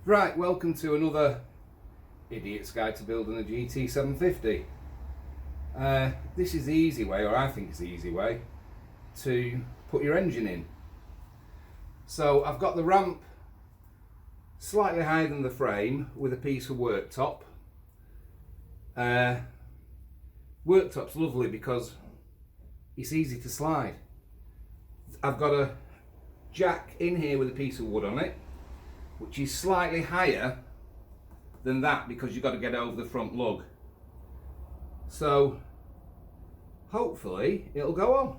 Right, welcome to another Idiot's Guide to Building a GT750. This is the easy way, or I think it's the easy way, to put your engine in. So I've got the ramp slightly higher than the frame with a piece of worktop. Worktop's lovely because it's easy to slide. I've got a jack in here with a piece of wood on it, which is slightly higher than that because you've got to get over the front lug. So hopefully it'll go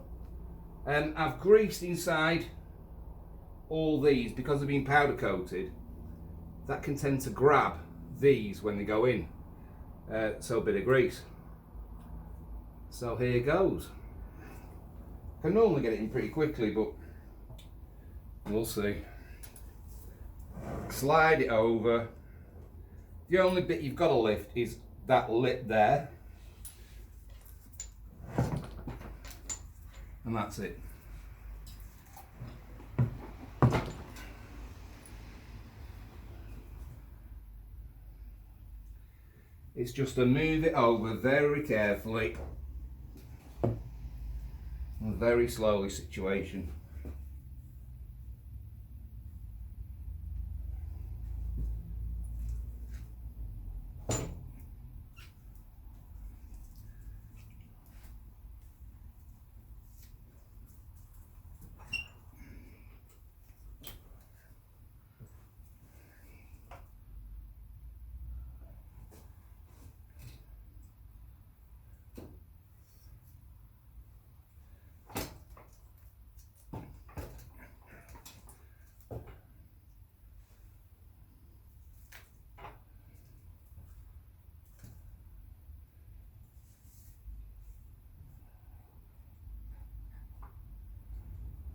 on. I've greased inside all these because they've been powder coated. That can tend to grab these when they go in. So a bit of grease. So here goes. I can normally get it in pretty quickly, but we'll see. Slide it over. The only bit you've got to lift is that lip there, and that's it. It's just to move it over very carefully and very slowly situation.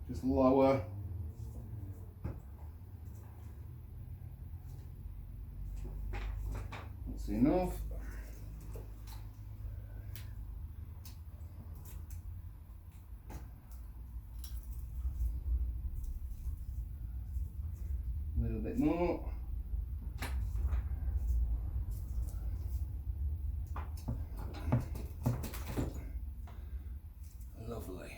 Just lower. That's enough. A little bit more. Lovely.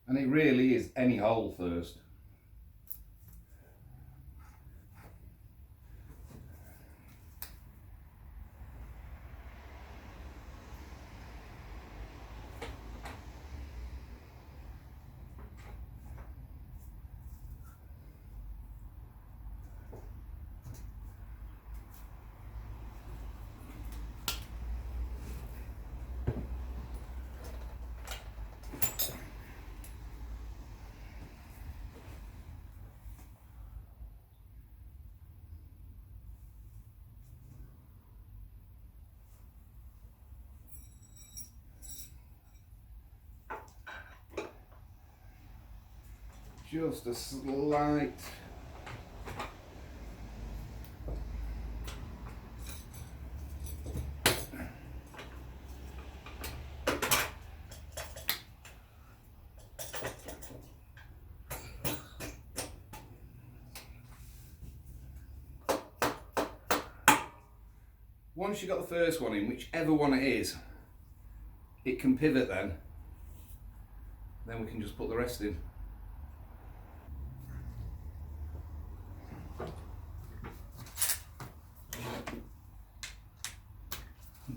And it really is any hole first. Just a slight once you've got the first one in, whichever one it is, it can pivot then we can just put the rest in.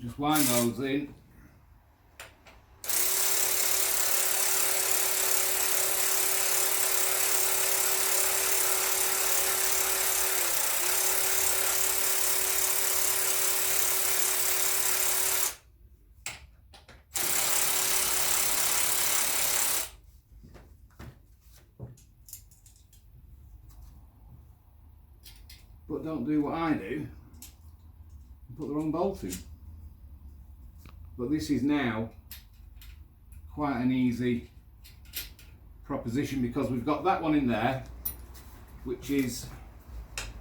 Just wind those in. But don't do what I do and put the wrong bolt in. But this is now quite an easy proposition because we've got that one in there, which is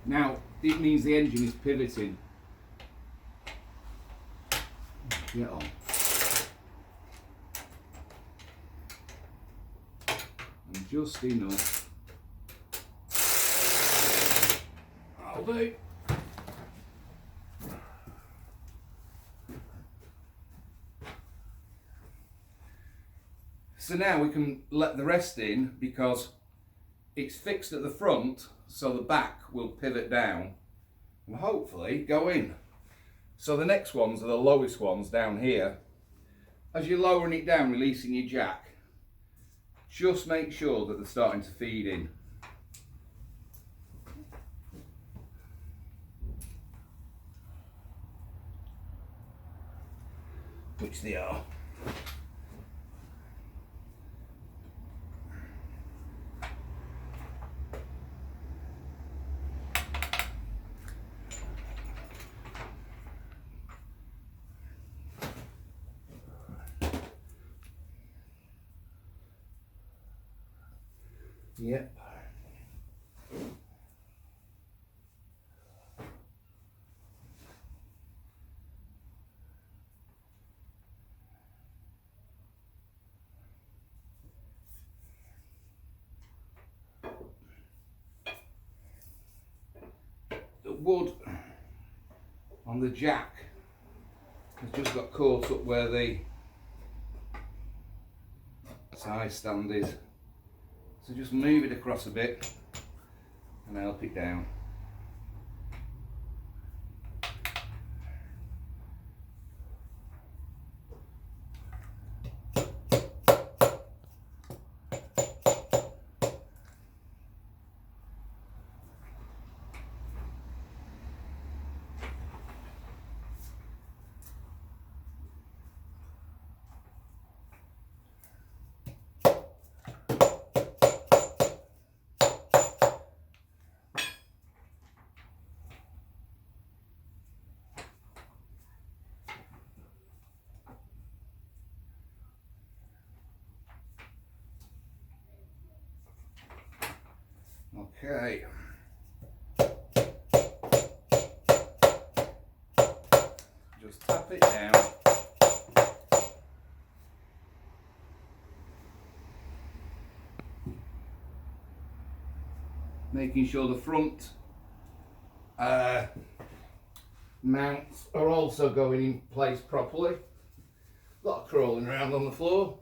now, it means the engine is pivoting. Get on. just enough. That'll do. So now we can let the rest in because it's fixed at the front, so the back will pivot down and hopefully go in. So the next ones are the lowest ones down here. As you're lowering it down, releasing your jack, just make sure that they're starting to feed in. Which they are. Yep. The wood on the jack has just got caught up where the side stand is. So just move it across a bit and help it down. Okay. Just tap it down. Making sure the front mounts are also going in place properly. A lot of crawling around on the floor,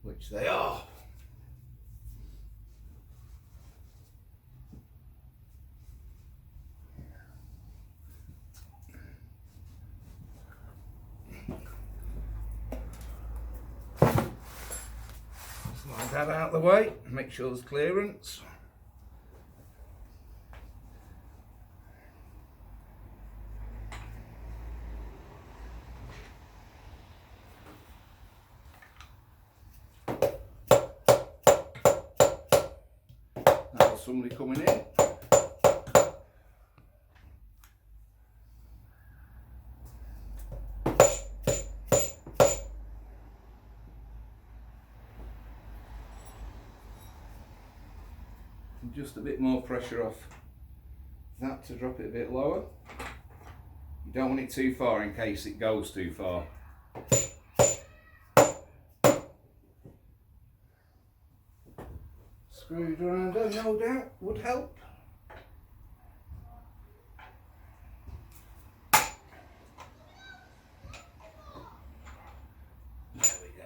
which they are. Slide that out of the way, make sure there's clearance. Now somebody coming in. Just a bit more pressure off that to drop it a bit lower. You don't want it too far in case it goes too far. Screwdriver, no doubt, would help. There we go.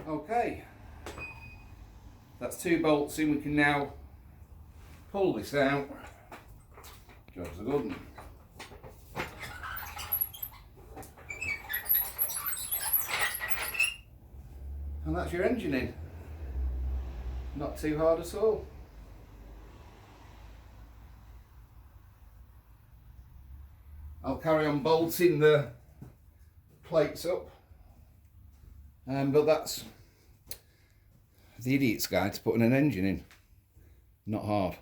Okay, that's 2 bolts in. We can now pull this out. Job's a good one. And that's your engine in. Not too hard at all. I'll carry on bolting the plates up, but that's the idiot's guide to putting an engine in. Not hard.